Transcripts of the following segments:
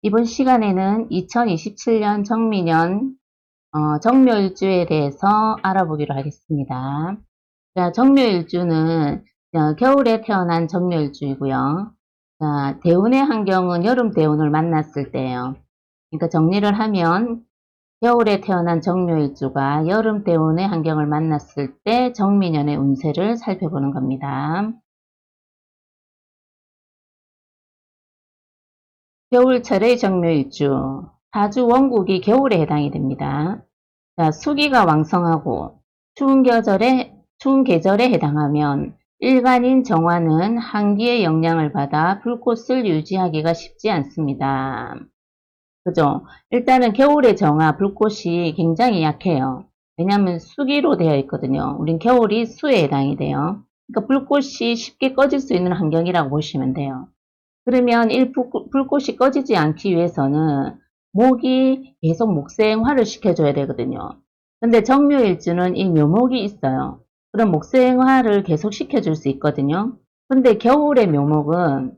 이번 시간에는 2027년 정미년 정묘일주에 대해서 알아보기로 하겠습니다. 자, 정묘일주는 겨울에 태어난 정묘일주이고요. 자, 대운의 환경은 여름 대운을 만났을 때예요. 그러니까 정리를 하면 겨울에 태어난 정묘일주가 여름 대운의 환경을 만났을 때 정미년의 운세를 살펴보는 겁니다. 겨울철의 정묘일주, 사주 원국이 겨울에 해당이 됩니다. 자, 수기가 왕성하고 추운 계절에 해당하면 일간인 정화는 한기의 영향을 받아 불꽃을 유지하기가 쉽지 않습니다. 그죠? 일단은 겨울의 정화, 불꽃이 굉장히 약해요. 왜냐하면 수기로 되어 있거든요. 우린 겨울이 수에 해당이 돼요. 그러니까 불꽃이 쉽게 꺼질 수 있는 환경이라고 보시면 돼요. 그러면 불꽃이 꺼지지 않기 위해서는 목이 계속 목생화를 시켜줘야 되거든요. 근데 정묘일주는 이 묘목이 있어요. 그럼 목생화를 계속 시켜줄 수 있거든요. 근데 겨울의 묘목은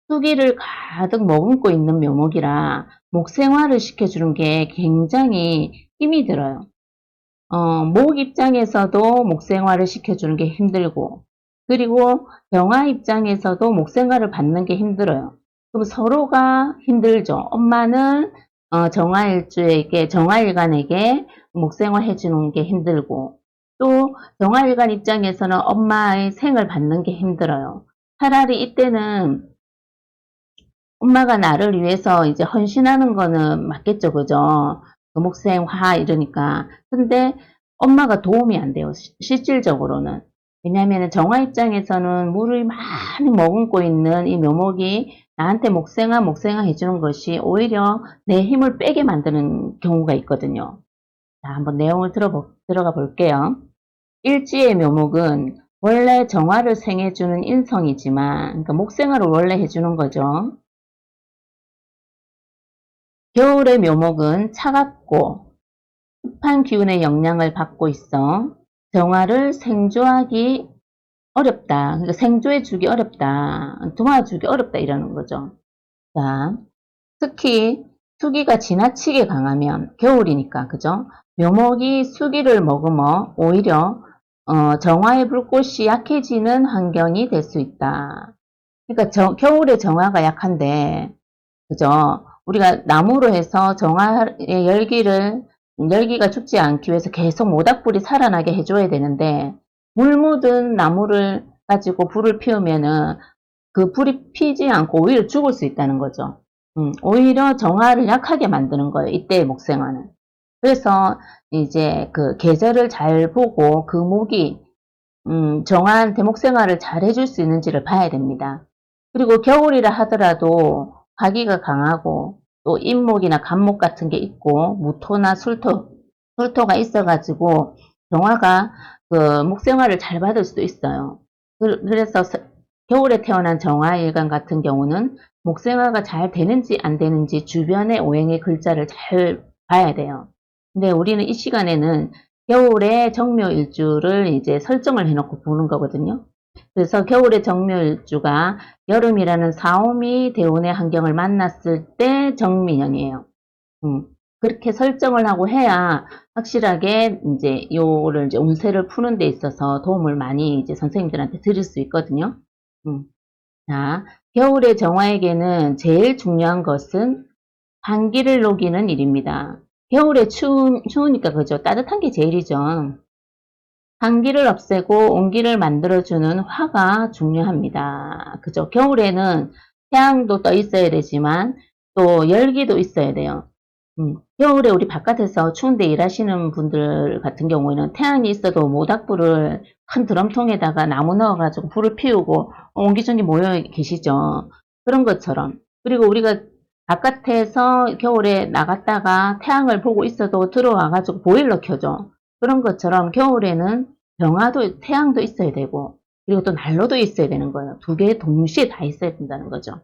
수기를 가득 머금고 있는 묘목이라 목생화를 시켜주는 게 굉장히 힘이 들어요. 목 입장에서도 목생화를 시켜주는 게 힘들고, 그리고 병화 입장에서도 목생화를 받는 게 힘들어요. 그럼 서로가 힘들죠. 엄마는 정화일간에게 목생화 해주는 게 힘들고, 또 정화일간 입장에서는 엄마의 생을 받는 게 힘들어요. 차라리 이때는 엄마가 나를 위해서 이제 헌신하는 거는 맞겠죠, 그죠? 그 목생화 이러니까. 근데 엄마가 도움이 안 돼요, 실질적으로는. 왜냐하면 정화 입장에서는 물을 많이 머금고 있는 이 묘목이 나한테 목생화 해주는 것이 오히려 내 힘을 빼게 만드는 경우가 있거든요. 자, 한번 내용을 들어가 볼게요. 일지의 묘목은 원래 정화를 생해주는 인성이지만, 그러니까 목생화를 원래 해주는 거죠. 겨울의 묘목은 차갑고 습한 기운의 영향을 받고 있어 정화를 생조하기 어렵다. 그러니까 생조해주기 어렵다. 도와주기 어렵다 이러는 거죠. 자, 특히 수기가 지나치게 강하면 겨울이니까 그죠? 묘목이 수기를 머금어 오히려 정화의 불꽃이 약해지는 환경이 될 수 있다. 그러니까 겨울에 정화가 약한데 그죠? 우리가 나무로 해서 정화의 열기가 죽지 않기 위해서 계속 모닥불이 살아나게 해줘야 되는데, 물 묻은 나무를 가지고 불을 피우면은 그 불이 피지 않고 오히려 죽을 수 있다는 거죠. 오히려 정화를 약하게 만드는 거예요. 이때의 목생화는. 그래서 이제 그 계절을 잘 보고 그 목이 정한 대목생활을 잘 해줄 수 있는지를 봐야 됩니다. 그리고 겨울이라 하더라도 화기가 강하고 또 잎목이나 간목 같은 게 있고 무토나 술토가 있어가지고 정화가 그 목생화를 잘 받을 수도 있어요. 그래서 겨울에 태어난 정화일간 같은 경우는 목생화가 잘 되는지 안 되는지 주변의 오행의 글자를 잘 봐야 돼요. 근데 우리는 이 시간에는 겨울에 정묘일주를 이제 설정을 해놓고 보는 거거든요. 그래서 겨울의 정묘일주가 여름이라는 사오미 대운의 환경을 만났을 때 정미년이에요. 그렇게 설정을 하고 해야 확실하게 이제 요를 이제 운세를 푸는 데 있어서 도움을 많이 이제 선생님들한테 드릴 수 있거든요. 음. 자, 겨울의 정화에게는 제일 중요한 것은 한기를 녹이는 일입니다. 겨울에 추우니까 그죠? 따뜻한 게 제일이죠. 한기를 없애고 온기를 만들어주는 화가 중요합니다. 그죠? 겨울에는 태양도 떠 있어야 되지만 또 열기도 있어야 돼요. 겨울에 우리 바깥에서 추운데 일하시는 분들 같은 경우에는 태양이 있어도 모닥불을 큰 드럼통에다가 나무 넣어가지고 불을 피우고 옹기종기 모여 계시죠. 그런 것처럼. 그리고 우리가 바깥에서 겨울에 나갔다가 태양을 보고 있어도 들어와가지고 보일러 켜죠. 그런 것처럼 겨울에는 태양도 있어야 되고, 그리고 또 난로도 있어야 되는 거예요. 두 개 동시에 다 있어야 된다는 거죠.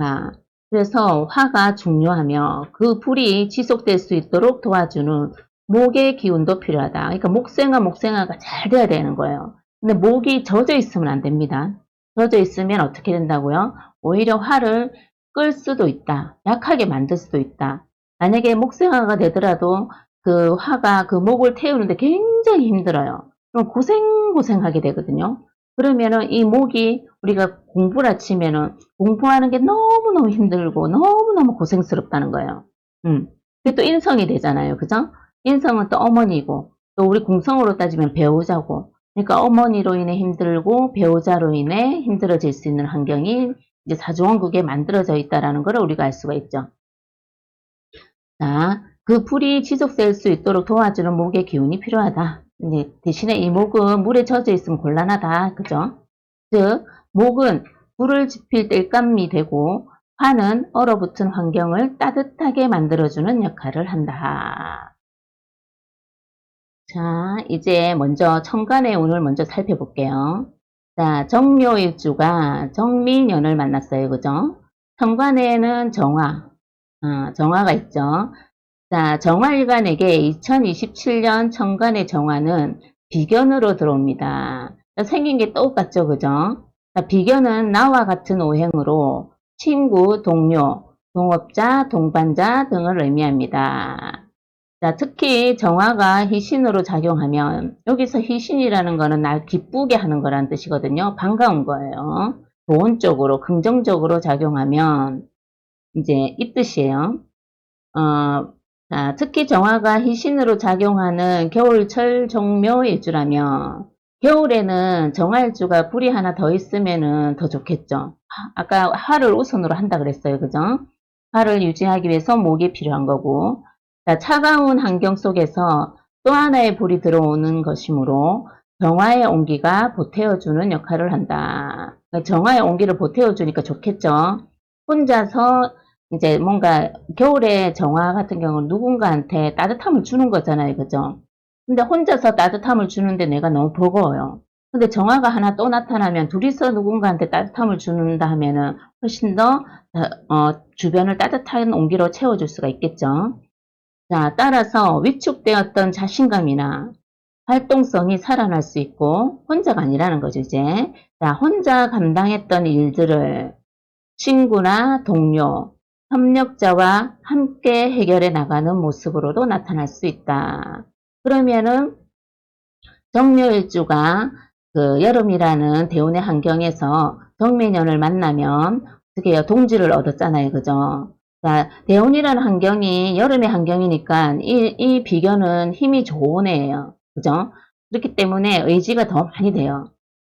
자, 그래서 화가 중요하며 그 불이 지속될 수 있도록 도와주는 목의 기운도 필요하다. 그러니까 목생화가 잘 돼야 되는 거예요. 근데 목이 젖어 있으면 안 됩니다. 젖어 있으면 어떻게 된다고요? 오히려 화를 끌 수도 있다. 약하게 만들 수도 있다. 만약에 목생화가 되더라도 그 화가 그 목을 태우는데 굉장히 힘들어요. 그럼 고생고생하게 되거든요. 그러면은 이 목이 우리가 공부라 치면은 공부하는 게 너무너무 힘들고 너무너무 고생스럽다는 거예요. 그게 또 인성이 되잖아요. 그죠? 인성은 또 어머니고 또 우리 궁성으로 따지면 배우자고 그러니까 어머니로 인해 힘들고 배우자로 인해 힘들어질 수 있는 환경이 이제 사주원국에 만들어져 있다라는 걸 우리가 알 수가 있죠. 자, 그 불이 지속될 수 있도록 도와주는 목의 기운이 필요하다. 이제 대신에 이 목은 물에 젖어 있으면 곤란하다. 그죠? 즉, 목은 불을 지필 땔감이 되고 화는 얼어붙은 환경을 따뜻하게 만들어주는 역할을 한다. 자, 이제 먼저 천간의 운을 먼저 살펴볼게요. 자, 정묘일주가 정미년을 만났어요. 그죠? 천간에는 정화가 있죠. 자, 정화일간에게 2027년 천간의 정화는 비견으로 들어옵니다. 생긴 게 똑같죠, 그죠? 자, 비견은 나와 같은 오행으로 친구, 동료, 동업자, 동반자 등을 의미합니다. 자, 특히 정화가 희신으로 작용하면 여기서 희신이라는 거는 날 기쁘게 하는 거란 뜻이거든요. 반가운 거예요. 좋은 쪽으로, 긍정적으로 작용하면 이제 이 뜻이에요. 자, 특히 정화가 희신으로 작용하는 겨울철 종묘일주라면 겨울에는 정화일주가 불이 하나 더 있으면은 더 좋겠죠. 아까 화를 우선으로 한다 그랬어요. 그죠? 화를 유지하기 위해서 목이 필요한 거고 자, 차가운 환경 속에서 또 하나의 불이 들어오는 것이므로 정화의 온기가 보태어주는 역할을 한다. 정화의 온기를 보태어주니까 좋겠죠. 혼자서 이제 뭔가 겨울에 정화 같은 경우는 누군가한테 따뜻함을 주는 거잖아요. 그죠? 근데 혼자서 따뜻함을 주는데 내가 너무 버거워요. 근데 정화가 하나 또 나타나면 둘이서 누군가한테 따뜻함을 주는다 하면은 훨씬 더 주변을 따뜻한 온기로 채워줄 수가 있겠죠. 자, 따라서 위축되었던 자신감이나 활동성이 살아날 수 있고 혼자가 아니라는 거죠, 이제. 자, 혼자 감당했던 일들을 친구나 동료, 협력자와 함께 해결해 나가는 모습으로도 나타날 수 있다. 그러면은 정묘일주가 그 여름이라는 대운의 환경에서 정묘년을 만나면 어떻게 해요? 동지를 얻었잖아요. 그죠? 자, 대운이라는 환경이 여름의 환경이니까 이 비견은 힘이 좋은 애예요. 그죠? 그렇기 때문에 의지가 더 많이 돼요.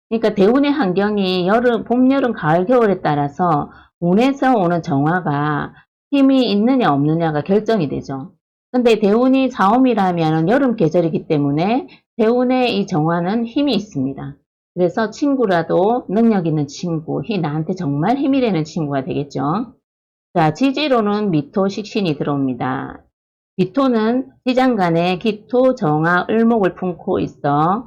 그러니까 대운의 환경이 여름, 봄, 여름, 가을, 겨울에 따라서 운에서 오는 정화가 힘이 있느냐 없느냐가 결정이 되죠. 근데 대운이 사오미라면 여름 계절이기 때문에 대운의 이 정화는 힘이 있습니다. 그래서 친구라도 능력 있는 친구, 나한테 정말 힘이 되는 친구가 되겠죠. 자, 지지로는 미토, 식신이 들어옵니다. 미토는 지장간에 기토, 정화, 을목을 품고 있어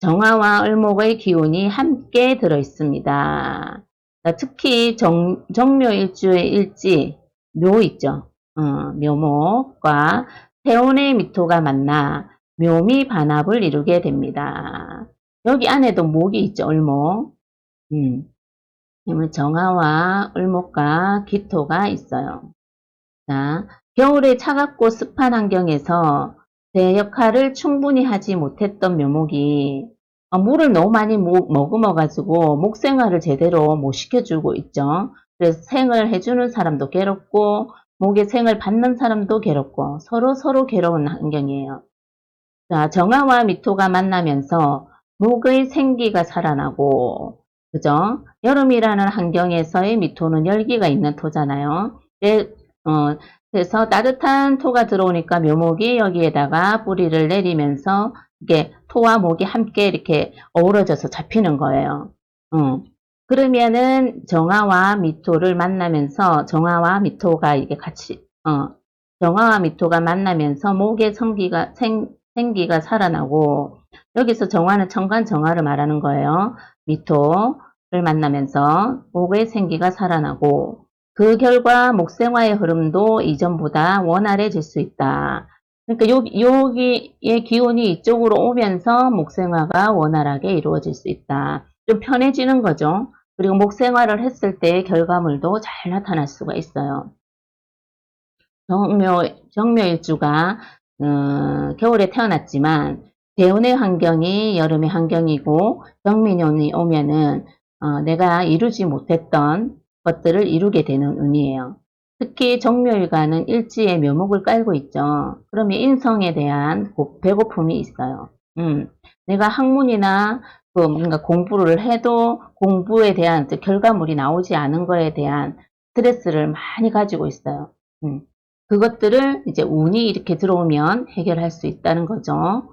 정화와 을목의 기운이 함께 들어 있습니다. 특히 정묘일주의 일지, 묘 있죠. 묘목과 태운의 미토가 만나 묘미 반합을 이루게 됩니다. 여기 안에도 목이 있죠. 을목. 정화와 을목과 기토가 있어요. 자, 겨울에 차갑고 습한 환경에서 제 역할을 충분히 하지 못했던 묘목이 물을 너무 많이 머금어가지고 목생활을 제대로 못 시켜주고 있죠. 그래서 생을 해주는 사람도 괴롭고 목의 생을 받는 사람도 괴롭고 서로 괴로운 환경이에요. 자, 정화와 미토가 만나면서 목의 생기가 살아나고 그죠? 여름이라는 환경에서의 미토는 열기가 있는 토잖아요. 그래서 따뜻한 토가 들어오니까 묘목이 여기에다가 뿌리를 내리면서 이게 토와 목이 함께 이렇게 어우러져서 잡히는 거예요. 그러면은 정화와 미토를 만나면서 정화와 미토가 이게 같이 정화와 미토가 만나면서 목의 생기가 살아나고 여기서 정화는 천간 정화를 말하는 거예요. 미토를 만나면서 목의 생기가 살아나고 그 결과 목생화의 흐름도 이전보다 원활해질 수 있다. 그러니까 여기의 기운이 이쪽으로 오면서 목생화가 원활하게 이루어질 수 있다. 좀 편해지는 거죠. 그리고 목생활을 했을 때의 결과물도 잘 나타날 수가 있어요. 정묘일주가 겨울에 태어났지만 대운의 환경이 여름의 환경이고 정민운이 오면은 내가 이루지 못했던 것들을 이루게 되는 운이에요. 특히 정묘일과는 일지에 묘목을 깔고 있죠. 그러면 인성에 대한 배고픔이 있어요. 내가 학문이나 뭔가 공부를 해도 공부에 대한 결과물이 나오지 않은 거에 대한 스트레스를 많이 가지고 있어요. 그것들을 이제 운이 이렇게 들어오면 해결할 수 있다는 거죠.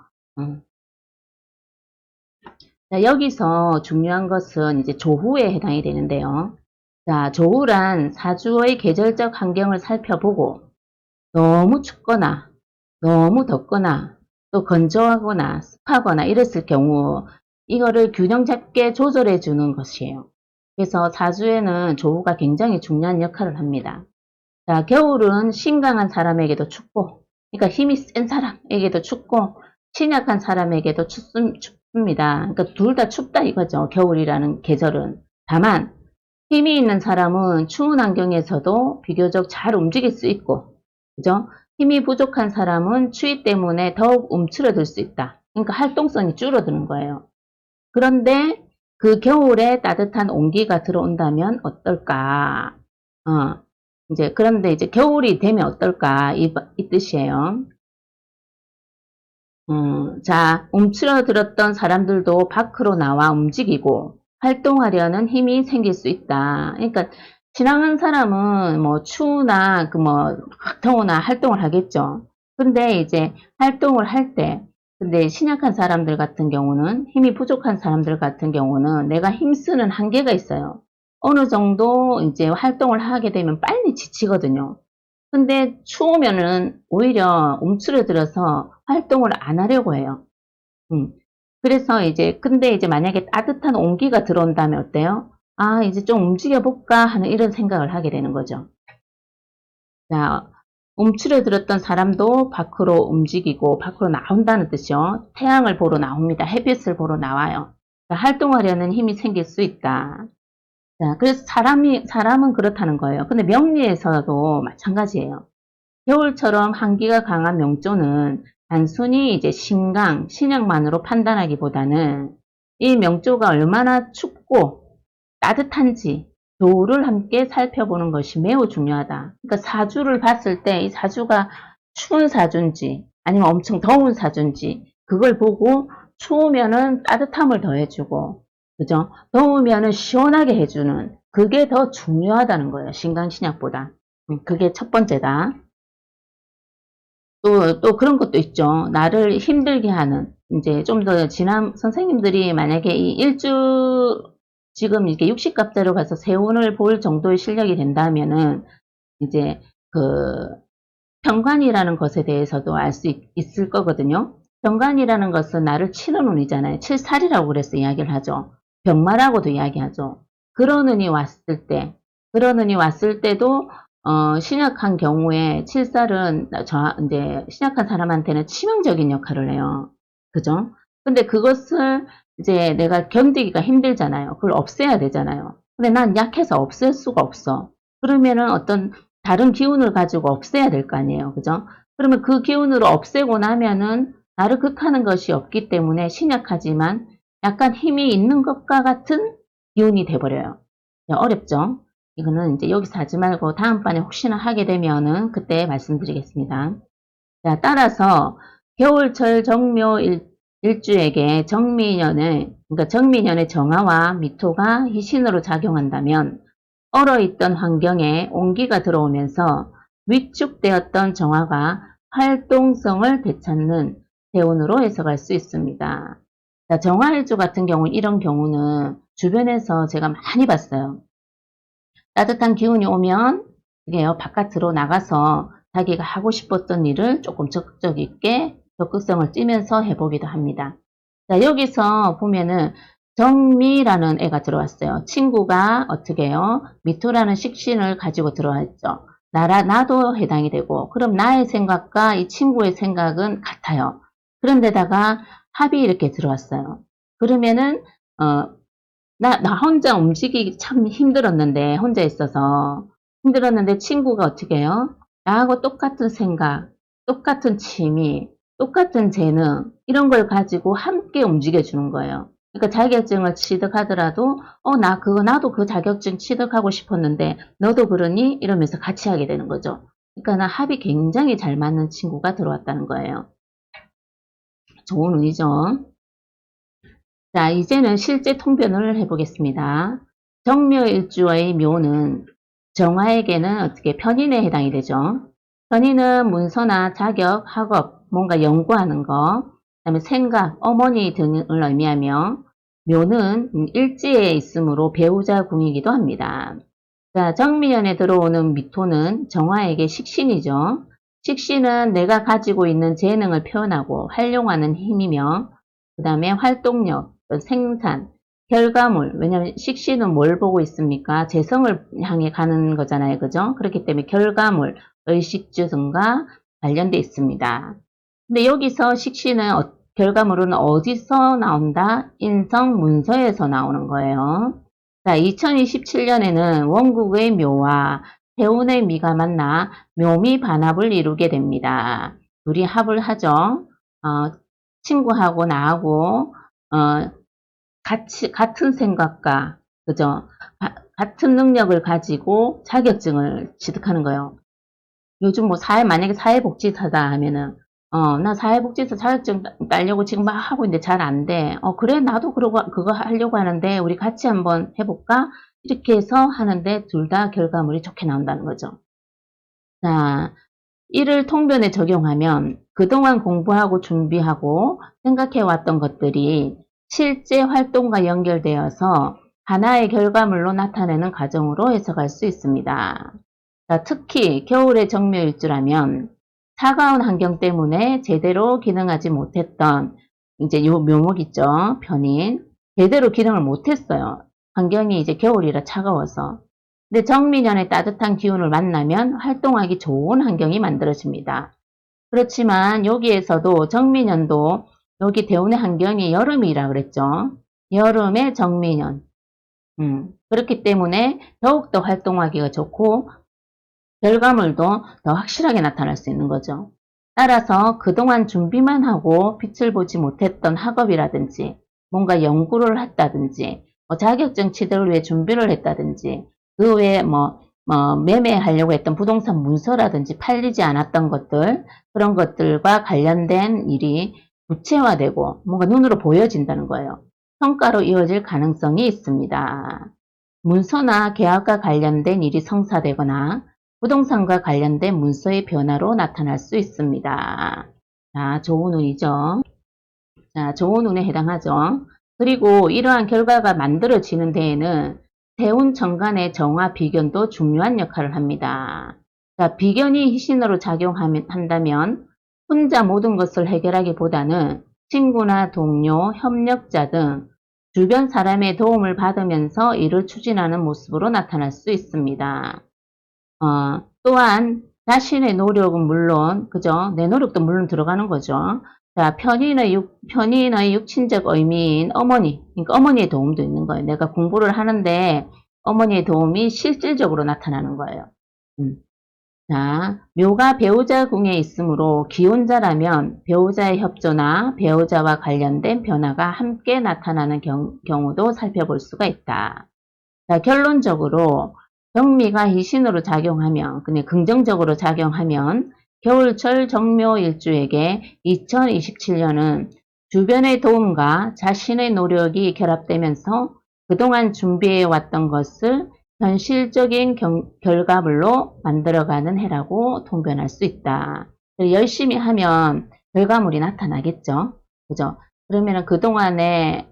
자, 여기서 중요한 것은 이제 조후에 해당이 되는데요. 자, 조후란 사주의 계절적 환경을 살펴보고 너무 춥거나 너무 덥거나 또 건조하거나 습하거나 이랬을 경우 이거를 균형 잡게 조절해 주는 것이에요. 그래서 사주에는 조후가 굉장히 중요한 역할을 합니다. 자, 겨울은 신강한 사람에게도 춥고, 그러니까 힘이 센 사람에게도 춥고, 신약한 사람에게도 춥습니다. 그러니까 둘 다 춥다 이거죠. 겨울이라는 계절은. 다만, 힘이 있는 사람은 추운 환경에서도 비교적 잘 움직일 수 있고, 그죠? 힘이 부족한 사람은 추위 때문에 더욱 움츠러들 수 있다. 그러니까 활동성이 줄어드는 거예요. 그런데 그 겨울에 따뜻한 온기가 들어온다면 어떨까? 그런데 이제 겨울이 되면 어떨까? 이 뜻이에요. 자, 움츠러들었던 사람들도 밖으로 나와 움직이고 활동하려는 힘이 생길 수 있다. 그러니까 지나간 사람은 뭐 추우나 더우나 활동을 하겠죠. 근데 이제 활동을 할 때, 근데 신약한 사람들 같은 경우는 힘이 부족한 사람들 같은 경우는 내가 힘쓰는 한계가 있어요. 어느 정도 이제 활동을 하게 되면 빨리 지치거든요. 근데 추우면은 오히려 움츠러들어서 활동을 안 하려고 해요. 그래서 근데 이제 만약에 따뜻한 온기가 들어온다면 어때요? 아, 이제 좀 움직여볼까 하는 이런 생각을 하게 되는 거죠. 자, 움츠러들었던 사람도 밖으로 움직이고 밖으로 나온다는 뜻이요. 태양을 보러 나옵니다. 햇빛을 보러 나와요. 활동하려는 힘이 생길 수 있다. 자, 그래서 사람은 그렇다는 거예요. 근데 명리에서도 마찬가지예요. 겨울처럼 한기가 강한 명조는 단순히 이제 신강, 신약만으로 판단하기보다는 이 명조가 얼마나 춥고 따뜻한지 도를 함께 살펴보는 것이 매우 중요하다. 그러니까 사주를 봤을 때 이 사주가 추운 사주인지 아니면 엄청 더운 사주인지 그걸 보고 추우면은 따뜻함을 더해주고 그죠? 더우면은 시원하게 해주는 그게 더 중요하다는 거예요. 신강신약보다. 그게 첫 번째다. 또 그런 것도 있죠. 나를 힘들게 하는, 이제 좀 더 선생님들이 만약에 이 지금 이게 60갑자로 가서 세운을 볼 정도의 실력이 된다면은, 이제 그, 병관이라는 것에 대해서도 알 수 있을 거거든요. 병관이라는 것은 나를 치는 운이잖아요. 칠살이라고 그래서 이야기를 하죠. 병마라고도 이야기하죠. 그런 운이 왔을 때도 신약한 경우에 칠살은 이제 신약한 사람한테는 치명적인 역할을 해요. 그죠? 근데 그것을 이제 내가 견디기가 힘들잖아요. 그걸 없애야 되잖아요. 근데 난 약해서 없앨 수가 없어. 그러면은 어떤 다른 기운을 가지고 없애야 될 거 아니에요. 그죠? 그러면 그 기운으로 없애고 나면은 나를 극하는 것이 없기 때문에 신약하지만 약간 힘이 있는 것과 같은 기운이 돼버려요. 어렵죠? 이거는 이제 여기서 하지 말고 다음번에 혹시나 하게 되면은 그때 말씀드리겠습니다. 자, 따라서 겨울철 정묘 일주에게 그러니까 정미년의 정화와 미토가 희신으로 작용한다면 얼어있던 환경에 온기가 들어오면서 위축되었던 정화가 활동성을 되찾는 대운으로 해석할 수 있습니다. 자, 정화일주 같은 경우 이런 경우는 주변에서 제가 많이 봤어요. 따뜻한 기운이 오면 이게요, 바깥으로 나가서 자기가 하고 싶었던 일을 조금 적극적 있게 적극성을 띠면서 해보기도 합니다. 자, 여기서 보면은 정미라는 애가 들어왔어요. 친구가 어떻게 해요? 미토라는 식신을 가지고 들어와 있죠. 나도 해당이 되고, 그럼 나의 생각과 이 친구의 생각은 같아요. 그런데다가 합이 이렇게 들어왔어요. 그러면은, 나 혼자 움직이기 참 힘들었는데, 혼자 있어서. 힘들었는데 친구가 어떻게 해요? 나하고 똑같은 생각, 똑같은 취미, 똑같은 재능, 이런 걸 가지고 함께 움직여주는 거예요. 그러니까 자격증을 취득하더라도, 나도 그 자격증 취득하고 싶었는데, 너도 그러니? 이러면서 같이 하게 되는 거죠. 그러니까 나 합이 굉장히 잘 맞는 친구가 들어왔다는 거예요. 좋은 운이죠. 자, 이제는 실제 통변을 해보겠습니다. 정묘일주의 묘는 정화에게는 어떻게 편인에 해당이 되죠. 편인은 문서나 자격, 학업, 뭔가 연구하는 거, 그다음에 생각, 어머니 등을 의미하며 묘는 일지에 있으므로 배우자 궁이기도 합니다. 자, 정미연에 들어오는 미토는 정화에게 식신이죠. 식신은 내가 가지고 있는 재능을 표현하고 활용하는 힘이며 그 다음에 활동력, 생산, 결과물. 왜냐하면 식신은 뭘 보고 있습니까? 재성을 향해 가는 거잖아요. 그죠? 그렇기 때문에 결과물, 의식주 등과 관련돼 있습니다. 근데 여기서 식신은 결과물은 어디서 나온다? 인성 문서에서 나오는 거예요. 자, 2027년에는 원국의 묘와 해운의 미가 만나 묘미 반합을 이루게 됩니다. 둘이 합을 하죠. 친구하고 나하고 같은 생각과 그죠? 같은 능력을 가지고 자격증을 취득하는 거예요. 요즘 뭐 만약에 사회복지사다 하면은 나 사회복지사 자격증 따려고 지금 막 하고 있는데 잘 안 돼. 그래, 나도 그거 하려고 하는데 우리 같이 한번 해볼까? 이렇게 해서 하는데 둘 다 결과물이 좋게 나온다는 거죠. 자, 이를 통변에 적용하면 그동안 공부하고 준비하고 생각해왔던 것들이 실제 활동과 연결되어서 하나의 결과물로 나타내는 과정으로 해석할 수 있습니다. 자, 특히 겨울의 정묘일주라면 차가운 환경 때문에 제대로 기능하지 못했던 이제 요 묘목 있죠. 편인. 제대로 기능을 못했어요. 환경이 이제 겨울이라 차가워서. 근데 정미년의 따뜻한 기운을 만나면 활동하기 좋은 환경이 만들어집니다. 그렇지만 여기에서도 정미년도 여기 대운의 환경이 여름이라 그랬죠. 여름의 정미년. 그렇기 때문에 더욱더 활동하기가 좋고 결과물도 더 확실하게 나타날 수 있는 거죠. 따라서 그동안 준비만 하고 빛을 보지 못했던 학업이라든지 뭔가 연구를 했다든지 자격증 취득을 위해 준비를 했다든지 그 외에 매매하려고 했던 부동산 문서라든지 팔리지 않았던 것들 그런 것들과 관련된 일이 구체화되고 뭔가 눈으로 보여진다는 거예요. 성과로 이어질 가능성이 있습니다. 문서나 계약과 관련된 일이 성사되거나 부동산과 관련된 문서의 변화로 나타날 수 있습니다. 자, 좋은 운이죠. 자, 좋은 운에 해당하죠. 그리고 이러한 결과가 만들어지는 데에는 대운 정간의 정화 비견도 중요한 역할을 합니다. 자, 비견이 희신으로 작용한다면 혼자 모든 것을 해결하기보다는 친구나 동료, 협력자 등 주변 사람의 도움을 받으면서 일을 추진하는 모습으로 나타날 수 있습니다. 또한 자신의 노력은 물론, 그죠? 내 노력도 물론 들어가는 거죠. 자, 편인의 육친적 의미인 어머니, 그러니까 어머니의 도움도 있는 거예요. 내가 공부를 하는데 어머니의 도움이 실질적으로 나타나는 거예요. 자, 묘가 배우자 궁에 있으므로 기혼자라면 배우자의 협조나 배우자와 관련된 변화가 함께 나타나는 경우도 살펴볼 수가 있다. 자, 결론적으로 정미가 희신으로 작용하면, 그냥 긍정적으로 작용하면 겨울철 정묘일주에게 2027년은 주변의 도움과 자신의 노력이 결합되면서 그동안 준비해왔던 것을 현실적인 결과물로 만들어가는 해라고 통변할 수 있다. 열심히 하면 결과물이 나타나겠죠. 그죠? 그러면 그동안에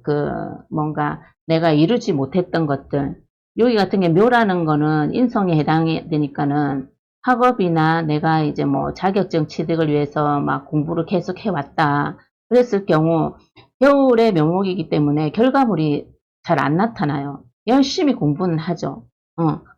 뭔가 내가 이루지 못했던 것들, 여기 같은 게 묘라는 거는 인성에 해당이 되니까는 학업이나 내가 이제 자격증 취득을 위해서 막 공부를 계속 해왔다. 그랬을 경우 겨울의 묘목이기 때문에 결과물이 잘 안 나타나요. 열심히 공부는 하죠.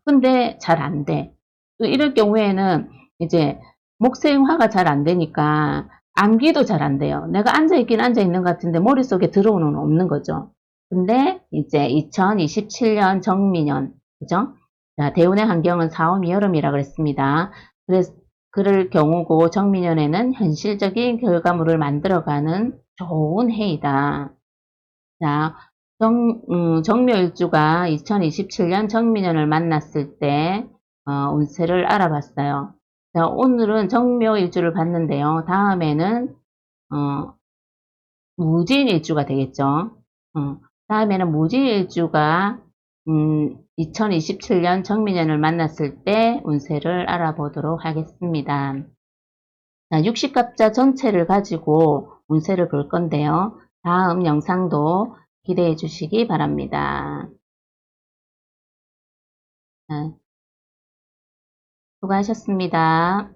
근데 잘 안 돼. 이럴 경우에는 이제 목생화가 잘 안 되니까 암기도 잘 안 돼요. 내가 앉아있긴 앉아있는 것 같은데 머릿속에 들어오는 없는 거죠. 근데 이제 2027년 정미년, 그죠? 자, 대운의 환경은 사오미 여름이라 그랬습니다. 그래서 그럴 경우고 정미년에는 현실적인 결과물을 만들어가는 좋은 해이다. 자, 정묘일주가 2027년 정미년을 만났을 때 운세를 알아봤어요. 자, 오늘은 정묘일주를 봤는데요. 다음에는 무진일주가 되겠죠. 다음에는 무진일주가 2027년 정미년을 만났을 때 운세를 알아보도록 하겠습니다. 자, 60갑자 전체를 가지고 운세를 볼 건데요. 다음 영상도 기대해 주시기 바랍니다. 자, 수고하셨습니다.